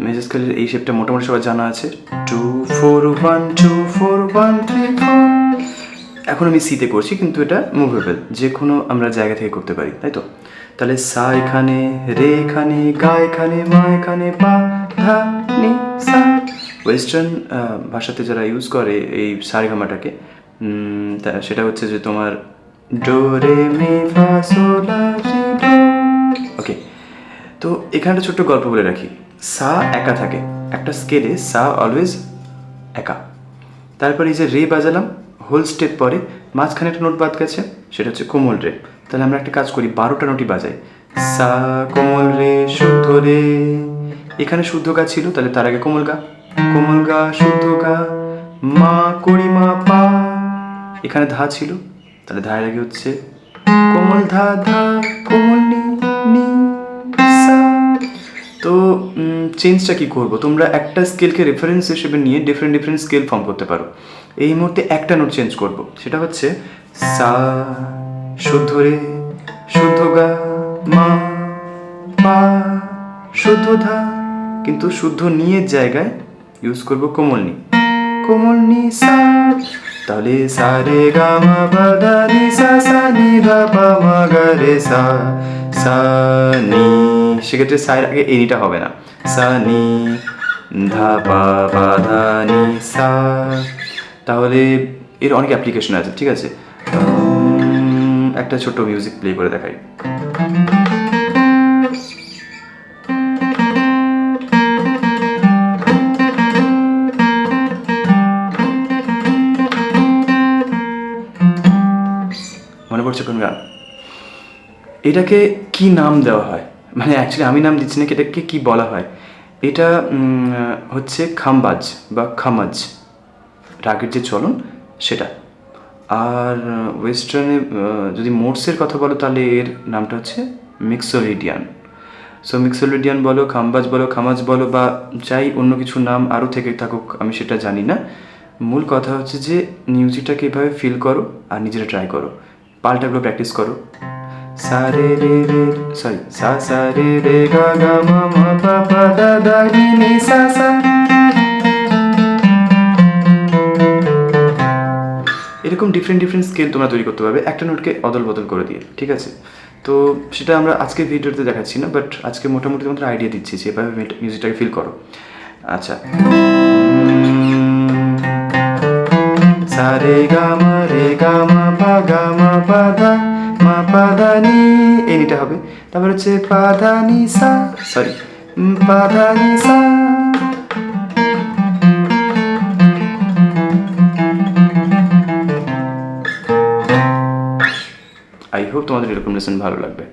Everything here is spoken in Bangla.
মেজর স্কেলের এই শেপটা মোটামুটি সবার জানা আছে, 2 4 1 2 4 1 3 4। এখন আমি সিতে করছি, কিন্তু এটা মুভেবল, যে কোনো আমরা জায়গা থেকে করতে পারি, তাই তো? তাহলে সা এখানে, রে এখানে, গা এখানে, মা এখানে, পা ধা নি সা। ওয়েস্টার্ন ভাষাতে যারা ইউজ করে এই সারেগামাটাকে, সেটা হচ্ছে যে তোমার ডো রে মি ফা সো লা রি ডো। ওকে, তো এখানে একটা ছোট্ট গল্প বলে রাখি। সা একা থাকে, একটা স্কেলে সা অলওয়েজ একা। তারপর এই যে রে বাজালাম, হোল স্টেপ পরে মাঝখানে একটা নোট বাদ গেছে, সেটা হচ্ছে কোমল রে। তাহলে আমরা একটা কাজ করি, 12টা নোটই বাজাই। সা কোমল রে, শুদ্ধ রে। এখানে শুদ্ধ গা ছিল, তাহলে তার আগে কোমল গা, কোমল গা শুদ্ধ গা, মা করি মা পা। এখানে ধা ছিল, তাহলে ধায়ের আগে হচ্ছে কোমল ধা ধা, কোমল নি নি সা। তো চেঞ্জটা কী করবো, তোমরা একটা স্কেলকে রেফারেন্স হিসেবে নিয়ে ডিফারেন্ট ডিফারেন্ট স্কেল ফর্ম করতে পারো। এই মুহূর্তে একটা নোট চেঞ্জ করব, সেটা হচ্ছে সা শুদ্ধ রে, শুদ্ধ গা, মা পা শুদ্ধ ধা, কিন্তু শুদ্ধ নিয়ের জায়গায় ইউজ করব কোমল নি, কোমল নি সা। তাহলে সা রে গা মা পা ধা নি সা, সা নি ধা পা মা গা রে সা, সা নি। সেক্ষেত্রে সায়ের আগে এই নিটা হবে না, সা নি ধা পা পা ধা নি সা। তাহলে এর অনেক অ্যাপ্লিকেশন আছে, ঠিক আছে? একটা ছোট্ট মিউজিক প্লে করে দেখাই। মনে পড়ছে কোন গান? এটাকে কি নাম দেওয়া হয়, মানে অ্যাকচুয়ালি আমি নাম দিচ্ছি না, এটাকে কি বলা হয়? এটা হচ্ছে খামবাজ বা খামাজ, রাগের যে চলন সেটা। আর ওয়েস্টার্নে যদি মোডসের কথা বলো, তাহলে এর নামটা হচ্ছে মিক্সোলিডিয়ান। সো মিক্সোলিডিয়ান বলো, খামবাজ বলো, খামাজ বলো, বা যাই অন্য কিছু নাম আরও থেকে থাকুক, আমি সেটা জানি না। মূল কথা হচ্ছে যে মিউজিকটাকে এভাবে ফিল করো আর নিজেরা ট্রাই করো, পাল্টাগুলো প্র্যাকটিস করো। সা রে রে রে, সরি, সা সা রে রে গা গা মা মা পা পা দা দা নি নি সা সা। এরকম ডিফারেন্ট ডিফারেন্ট স্কেল তোমরা তৈরি করতে পারবে একটা নোটকে অদল বদল করে দিয়ে, ঠিক আছে? তো সেটা আমরা আজকের ভিডিওতে দেখাচ্ছি না, বাট আজকে মোটামুটি তোমাদের আইডিয়া দিচ্ছি যে এভাবে মিউজিকটাকে ফিল করো। আচ্ছা, সা রে গা মা পা ধা মা পা ধা নি, এই নিটা হবে। তারপর হচ্ছে পা ধা নি সা, সরি, পা ধা নি সা। আই হোপ তোমাদের এরকম লেসন ভালো লাগবে।